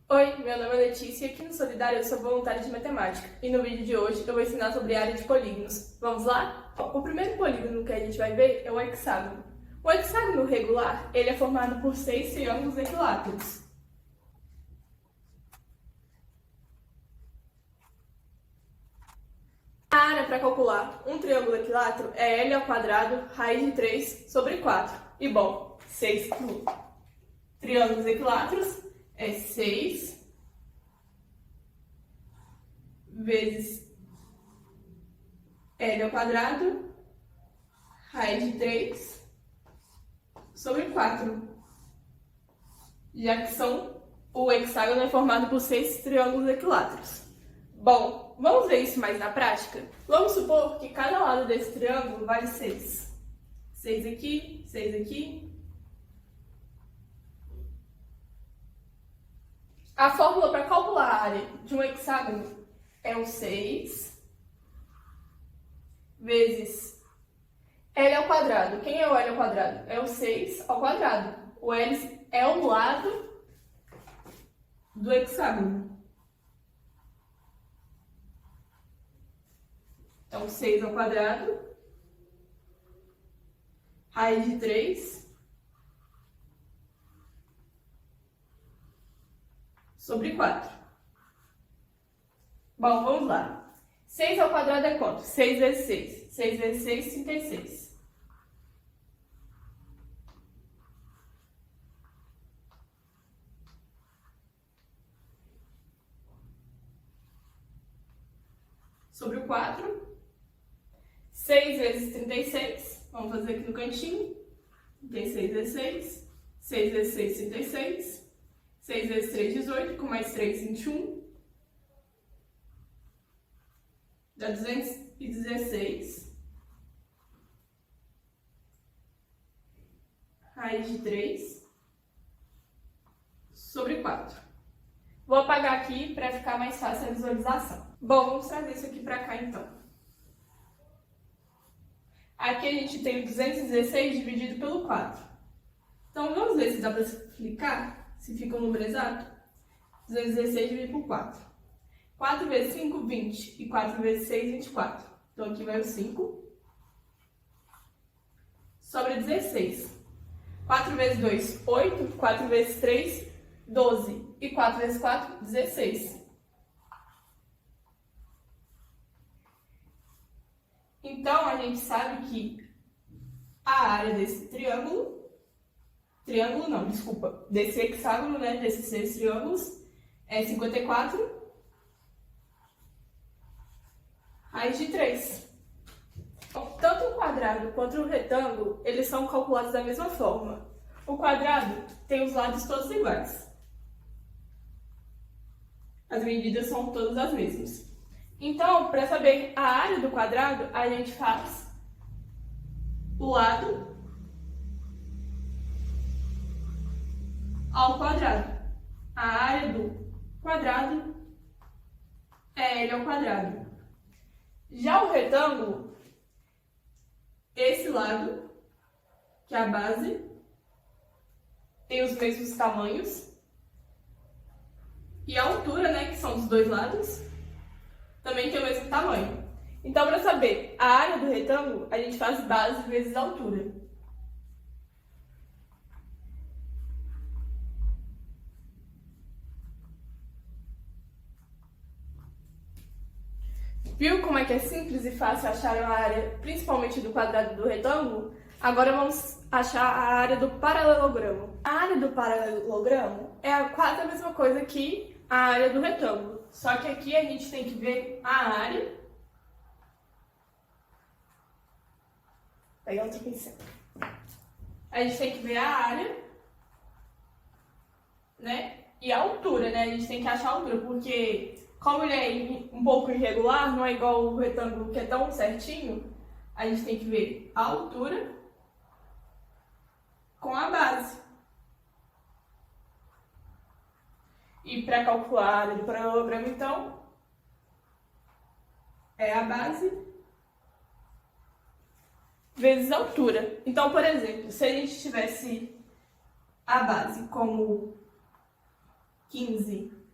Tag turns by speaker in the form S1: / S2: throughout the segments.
S1: Oi, meu nome é Letícia e aqui no Solidário eu sou voluntária de matemática. E no vídeo de hoje eu vou ensinar sobre a área de polígonos. Vamos lá? O primeiro polígono que a gente vai ver é o hexágono. O hexágono regular, ele é formado por 6 triângulos equilátero. A área para calcular um triângulo equilátero é L ao quadrado raiz de 3 sobre 4. E bom, 6 triângulos equiláteros é 6 vezes L ao quadrado, raiz de 3 sobre 4, já que o hexágono é formado por 6 triângulos equiláteros. Bom, vamos ver isso mais na prática? Vamos supor que cada lado desse triângulo vale 6. 6 aqui, 6 aqui. A fórmula para calcular a área de um hexágono é o 6 vezes L ao quadrado. Quem é o L ao quadrado? É o 6 ao quadrado. O L é o lado do hexágono. Então, 6 ao quadrado, raiz de 3 sobre 4. Bom, vamos lá. 6 ao quadrado é quanto? 6 vezes 6. 6 vezes 6, 36. Sobre o 4. 6 vezes 36. Vamos fazer aqui no cantinho. 36 vezes 6. 6 vezes 6, 36. 6 vezes 3, 18. Com mais 3, 21. Dá 216. Raiz de 3 sobre 4. Vou apagar aqui para ficar mais fácil a visualização. Bom, vamos trazer isso aqui para cá então. Aqui a gente tem o 216 dividido pelo 4. Então vamos ver se dá para explicar, se fica o número exato. 216 dividido por 4. 4 vezes 5, 20. E 4 vezes 6, 24. Então aqui vai o 5. Sobra 16. 4 vezes 2, 8. 4 vezes 3, 12. E 4 vezes 4, 16. Então, a gente sabe que a área desse desse hexágono, né, desses 6 triângulos, é 54 raiz de 3. Tanto o quadrado quanto o retângulo, eles são calculados da mesma forma. O quadrado tem os lados todos iguais. As medidas são todas as mesmas. Então, para saber a área do quadrado, a gente faz o lado ao quadrado. A área do quadrado é L ao quadrado. Já o retângulo, esse lado, que é a base, tem os mesmos tamanhos. E a altura, né, que são os dois lados, também tem o mesmo tamanho. Então, para saber a área do retângulo, a gente faz base vezes altura. Viu como é que é simples e fácil achar a área, principalmente do quadrado e do retângulo? Agora vamos achar a área do paralelogramo. A área do paralelogramo é quase a mesma coisa que a área do retângulo. Só que aqui a gente tem que ver a área. Pegar outro pincel. A gente tem que ver a área, né? E a altura, né? A gente tem que achar a altura, porque como ele é um pouco irregular, não é igual o retângulo que é tão certinho, a gente tem que ver a altura com a base. E para calcular a área do paralelogramo, então, é a base vezes a altura. Então, por exemplo, se a gente tivesse a base como 15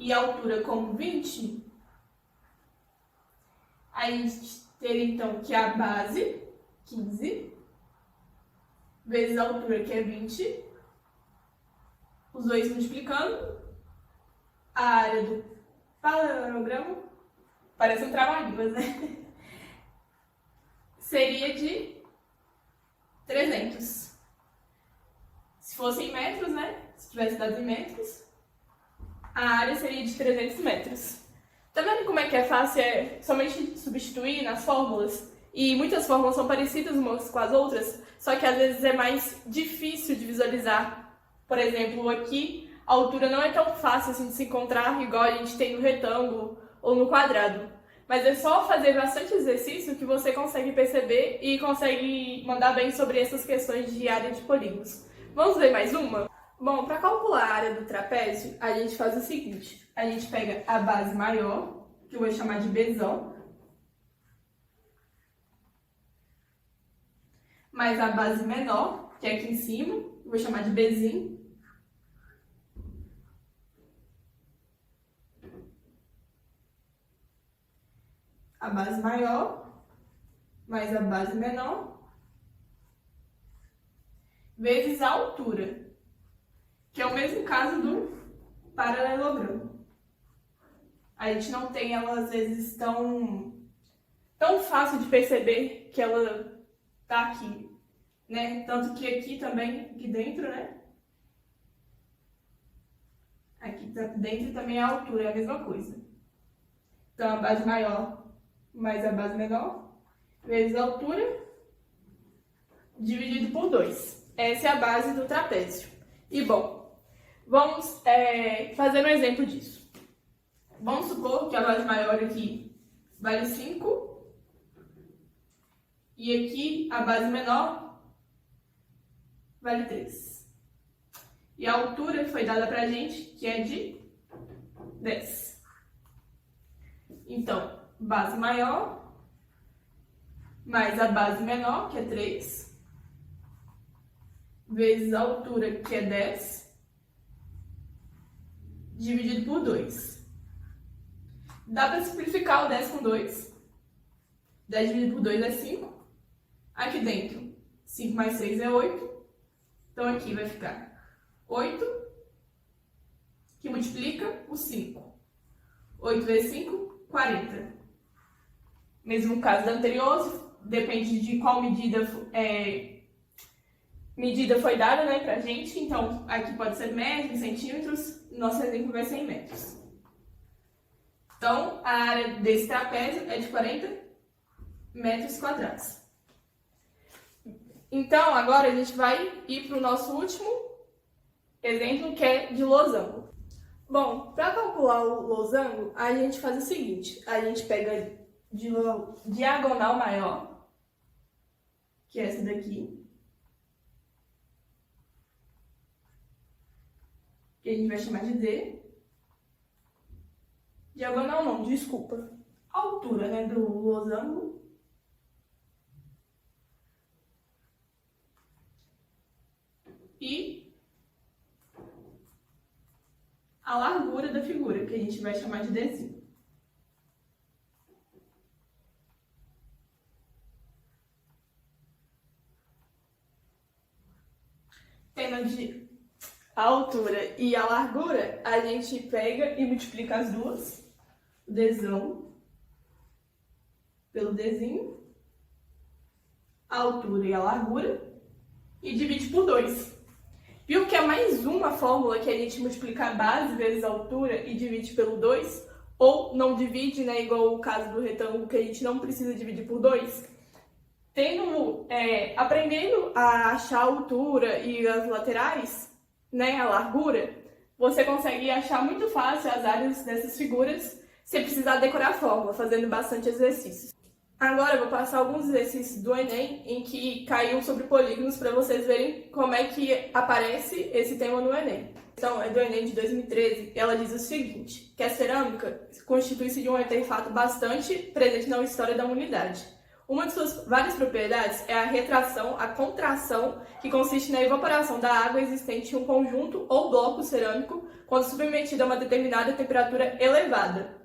S1: e a altura como 20, a gente teria então que a base, 15, vezes a altura, que é 20, os dois multiplicando, a área do paralelogramo, parece um trava-línguas, né? Seria de 300. Se fosse em metros, né? Se tivesse dado em metros, a área seria de 300 metros. Tá vendo como é que é fácil? É somente substituir nas fórmulas. E muitas fórmulas são parecidas umas com as outras, só que às vezes é mais difícil de visualizar. Por exemplo, aqui a altura não é tão fácil assim de se encontrar, igual a gente tem no retângulo ou no quadrado. Mas é só fazer bastante exercício que você consegue perceber e consegue mandar bem sobre essas questões de área de polígonos. Vamos ver mais uma? Bom, para calcular a área do trapézio, a gente faz o seguinte. A gente pega a base maior, que eu vou chamar de Bzão, mais a base menor, que é aqui em cima, eu vou chamar de Bzinho. A base maior, mais a base menor, vezes a altura, que é o mesmo caso do paralelogramo. A gente não tem ela, às vezes, tão fácil de perceber que ela tá aqui, né? Tanto que aqui também, aqui dentro, né? Aqui dentro também a altura é a mesma coisa. Então, a base maior mais a base menor, vezes a altura, dividido por 2. Essa é a base do trapézio. E, bom, vamos fazer um exemplo disso. Vamos supor que a base maior aqui vale 5, e aqui a base menor vale 3. E a altura foi dada pra gente, que é de 10. Então, base maior, mais a base menor, que é 3, vezes a altura, que é 10, dividido por 2. Dá para simplificar o 10 com 2. 10 dividido por 2 é 5. Aqui dentro, 5 mais 6 é 8. Então, aqui vai ficar 8, que multiplica o 5. 8 vezes 5, 40. Mesmo caso do anterior, depende de qual medida foi dada, né, pra gente. Então, aqui pode ser metros, centímetros. Nosso exemplo vai ser em metros. Então, a área desse trapézio é de 40 metros quadrados. Então, agora a gente vai ir para o nosso último exemplo, que é de losango. Bom, para calcular o losango, a gente faz o seguinte. A gente pega diagonal maior, que é essa daqui, que a gente vai chamar de D. Diagonal não, desculpa. Altura, né, do losango. E a largura da figura, que a gente vai chamar de Dzinho. Tendo a altura e a largura, a gente pega e multiplica as duas, o Dzão pelo Dzinho, a altura e a largura, e divide por 2. Viu que é mais uma fórmula que a gente multiplica a base vezes a altura e divide pelo 2, ou não divide, né, igual o caso do retângulo, que a gente não precisa dividir por 2. Aprendendo a achar a altura e as laterais, né, a largura, você consegue achar muito fácil as áreas dessas figuras sem precisar decorar a fórmula, fazendo bastante exercícios. Agora eu vou passar alguns exercícios do Enem em que caiu sobre polígonos para vocês verem como é que aparece esse tema no Enem. Então, é do Enem de 2013, ela diz o seguinte, que a cerâmica constitui-se de um artefato bastante presente na história da humanidade. Uma de suas várias propriedades é a retração, a contração, que consiste na evaporação da água existente em um conjunto ou bloco cerâmico quando submetido a uma determinada temperatura elevada.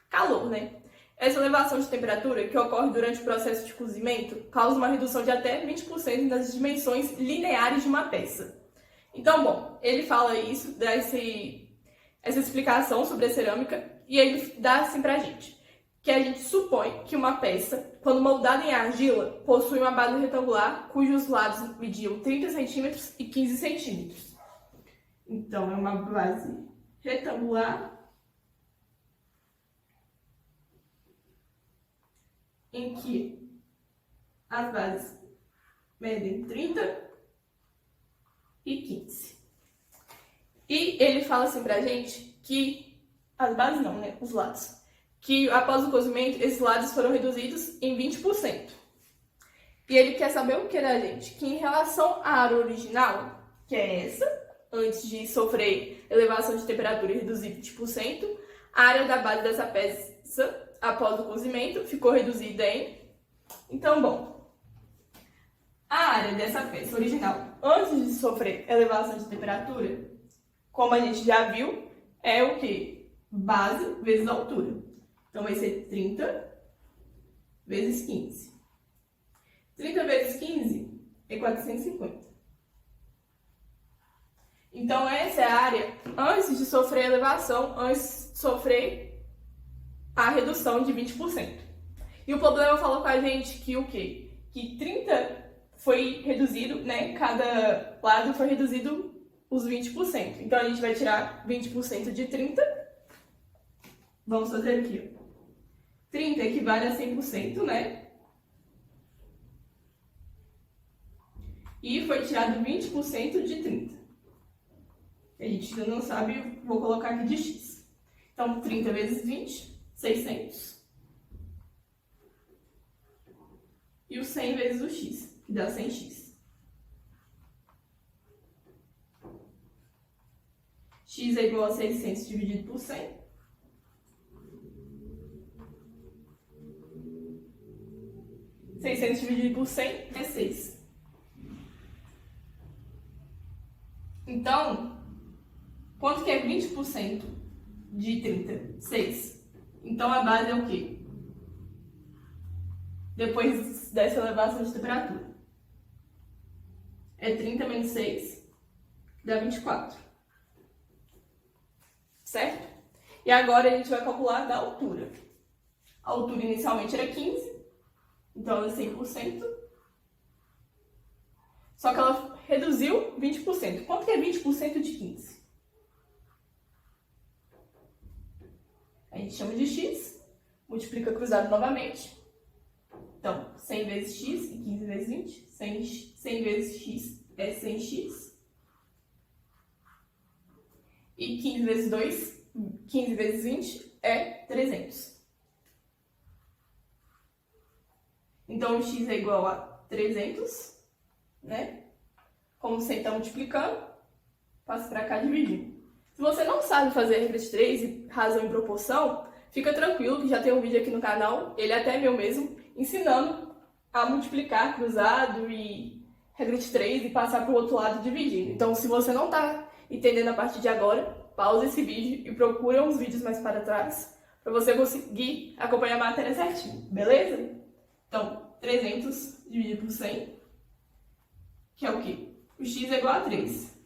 S1: Calor, né? Essa elevação de temperatura, que ocorre durante o processo de cozimento, causa uma redução de até 20% nas dimensões lineares de uma peça. Então, bom, ele fala isso, dá essa explicação sobre a cerâmica, e ele dá assim pra gente, que a gente supõe que uma peça, quando moldada em argila, possui uma base retangular cujos lados mediam 30 centímetros e 15 centímetros. Então, é uma base retangular em que as bases medem 30 e 15. E ele fala assim pra gente que as bases não, né? Os lados. Que após o cozimento, esses lados foram reduzidos em 20%. E ele quer saber o que da gente? Que em relação à área original, que é essa, antes de sofrer elevação de temperatura e reduzir 20%, a área da base dessa peça, após o cozimento, ficou reduzida em... Então, bom, a área dessa peça original, antes de sofrer elevação de temperatura, como a gente já viu, é o quê? Base vezes altura. Então, vai ser 30 vezes 15. 30 vezes 15 é 450. Então, essa é a área antes de sofrer elevação, antes de sofrer a redução de 20%. E o problema falou com a gente que o quê? Que 30 foi reduzido, né? Cada lado foi reduzido os 20%. Então, a gente vai tirar 20% de 30. Vamos fazer aqui, ó. 30 equivale a 100%, né? E foi tirado 20% de 30. A gente ainda não sabe, vou colocar aqui de x. Então, 30 vezes 20, 600. E o 100 vezes o x, que dá 100x. X é igual a 600 dividido por 100. 600 dividido por 100 é 6. Então, quanto que é 20% de 30? 6. Então, a base é o quê? Depois dessa elevação de temperatura. É 30 menos 6, dá 24. Certo? E agora a gente vai calcular da altura. A altura inicialmente era 15, então ela é 100%. Só que ela reduziu 20%. Quanto que é 20% de 15? A gente chama de x, multiplica cruzado novamente. Então, 100 vezes x e 15 vezes 20. 100 vezes x é 100x. E 15 vezes 2, 15 vezes 20 é 300. Então, o x é igual a 300, né? Como 100 está multiplicando, passa para cá dividindo. Se você não sabe fazer regra de 3 e razão e proporção, fica tranquilo que já tem um vídeo aqui no canal, ele é até meu mesmo, ensinando a multiplicar cruzado e regra de 3 e passar para o outro lado dividindo. Então, se você não está entendendo a partir de agora, pausa esse vídeo e procura uns vídeos mais para trás para você conseguir acompanhar a matéria certinho, beleza? Então, 300 dividido por 100, que é o quê? O x é igual a 3.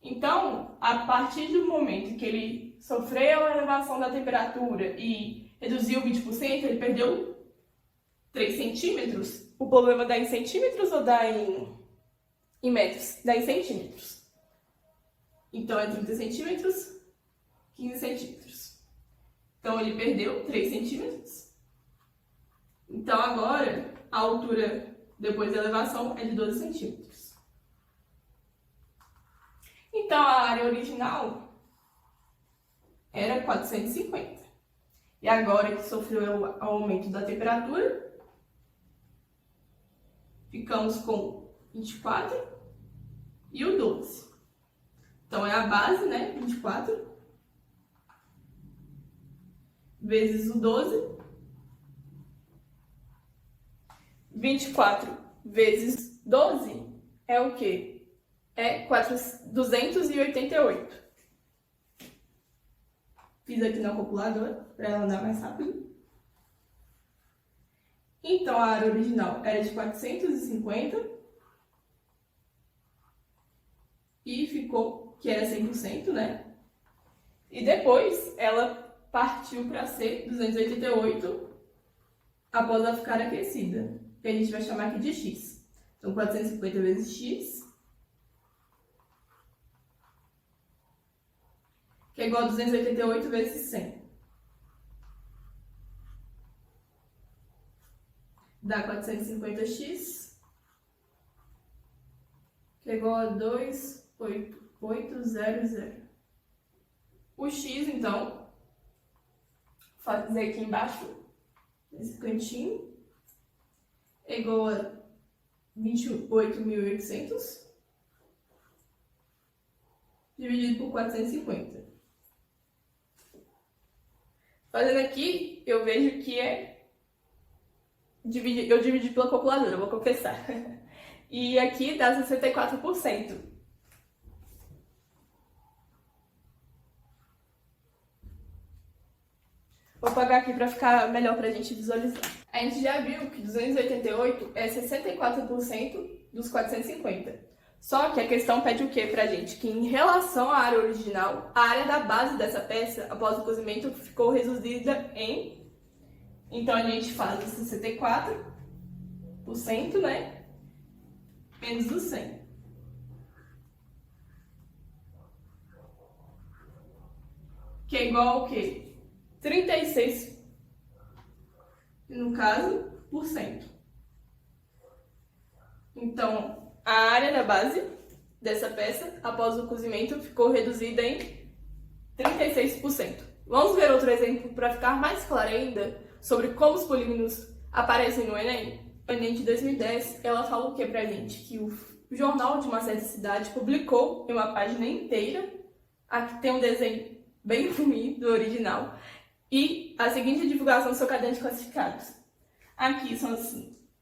S1: Então, a partir do momento que ele sofreu a elevação da temperatura e reduziu 20%, ele perdeu 3 centímetros. O problema dá em centímetros ou dá em metros? Dá em centímetros. Então, é 30 centímetros, 15 centímetros. Então, ele perdeu 3 centímetros. Então, agora, a altura depois da elevação é de 12 centímetros. Então, a área original era 450. E agora que sofreu o aumento da temperatura, ficamos com 24 e o 12. Então, é a base, né? 24 vezes o 12, 24 vezes 12 é o quê? É 288. Fiz aqui na calculadora para ela andar mais rápido. Então, a área original era de 450 e ficou que era 100%, né? E depois ela partiu para ser 288 após ela ficar aquecida, que a gente vai chamar aqui de x. Então, 450 vezes x, que é igual a 288 vezes 100. Dá 450x, que é igual a 28800. O x, então, vou fazer aqui embaixo, nesse cantinho, é igual a 28.800 dividido por 450. Fazendo aqui, eu vejo que eu dividi pela calculadora, vou confessar. E aqui dá 64%. Vou apagar aqui para ficar melhor para a gente visualizar. A gente já viu que 288 é 64% dos 450. Só que a questão pede o que pra gente? Que em relação à área original, a área da base dessa peça, após o cozimento, ficou reduzida em... Então a gente faz os 64%, né? Menos os 100. Que é igual ao quê? 36, no caso, por cento. Então, a área da base dessa peça, após o cozimento, ficou reduzida em 36%. Vamos ver outro exemplo para ficar mais claro ainda sobre como os polígonos aparecem no Enem? No Enem de 2010, ela fala o que pra gente? Que o jornal de uma certa cidade publicou em uma página inteira, aqui tem um desenho bem ruim do original, e a seguinte divulgação do seu caderno de classificados. Aqui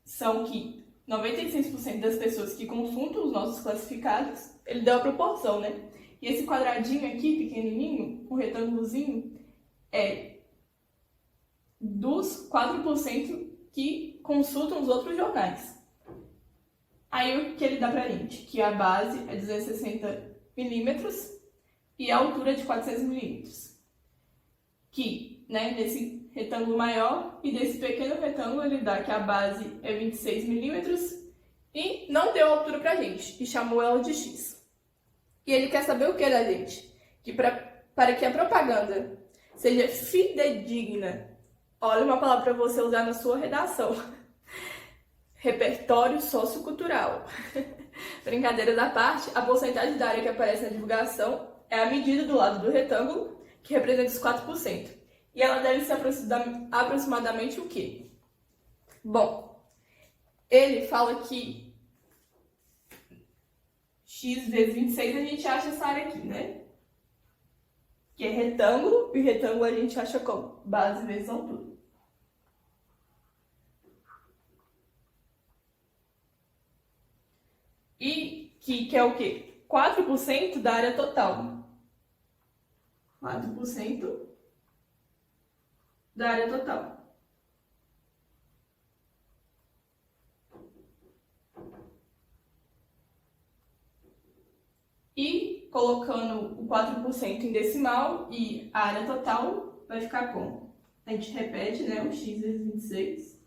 S1: são que 96% das pessoas que consultam os nossos classificados, ele deu a proporção, né? E esse quadradinho aqui, pequenininho, um retângulozinho, é dos 4% que consultam os outros jornais. Aí o que ele dá pra gente? Que a base é 260 milímetros e a altura é de 400 milímetros. Que, né, nesse retângulo maior e desse pequeno retângulo ele dá que a base é 26 milímetros e não deu altura pra gente, e chamou ela de x. E ele quer saber o que da gente? Que para que a propaganda seja fidedigna, olha uma palavra para você usar na sua redação. Repertório sociocultural. Brincadeiras à parte, a porcentagem da área que aparece na divulgação é a medida do lado do retângulo, que representa os 4%. E ela deve ser aproximadamente o quê? Bom, ele fala que x vezes 26 a gente acha essa área aqui, né? Que é retângulo, e retângulo a gente acha como? Base vezes altura. E que é o quê? 4% da área total. 4% da área total. E colocando o 4% em decimal e a área total, vai ficar como? A gente repete, né? O x vezes 26.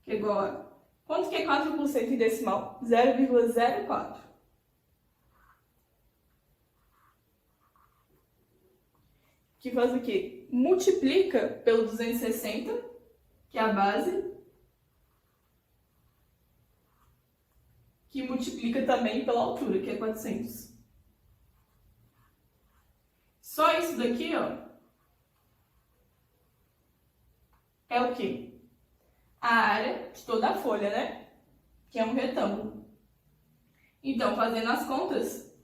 S1: Que é igual a... Quanto que é 4% em decimal? 0,04. Que faz o quê? Multiplica pelo 260, que é a base, que multiplica também pela altura, que é 400. Só isso daqui, ó, é o quê? A área de toda a folha, né? Que é um retângulo. Então, fazendo as contas,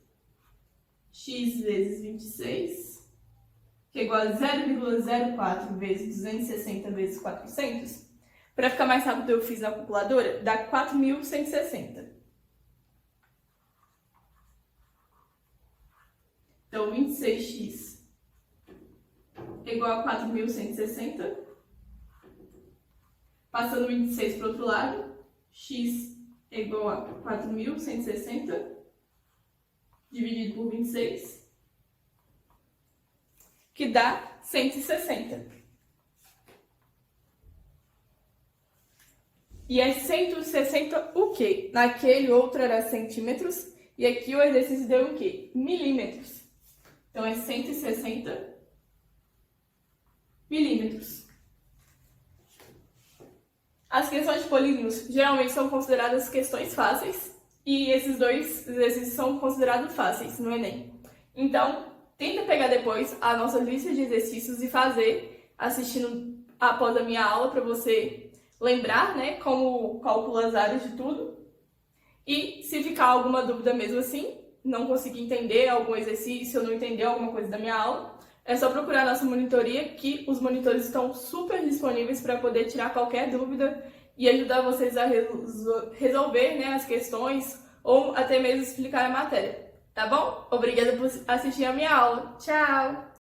S1: x vezes 26, que é igual a 0,04 vezes 260 vezes 400, Para ficar mais rápido, eu fiz na calculadora, dá 4.160. Então, 26x é igual a 4.160. Passando 26 para o outro lado, x é igual a 4.160 dividido por 26, que dá 160. E é 160 o quê? Naquele outro era centímetros, e aqui o exercício deu o quê? Milímetros. Então, é 160 milímetros. As questões de polígonos geralmente são consideradas questões fáceis, e esses dois exercícios são considerados fáceis no Enem. Então, tenta pegar depois a nossa lista de exercícios e fazer, assistindo após a minha aula, para você lembrar, né, como calcula as áreas de tudo. E se ficar alguma dúvida mesmo assim, não conseguir entender algum exercício ou não entender alguma coisa da minha aula, é só procurar a nossa monitoria, que os monitores estão super disponíveis para poder tirar qualquer dúvida e ajudar vocês a resolver, né, as questões ou até mesmo explicar a matéria. Tá bom? Obrigada por assistir a minha aula. Tchau!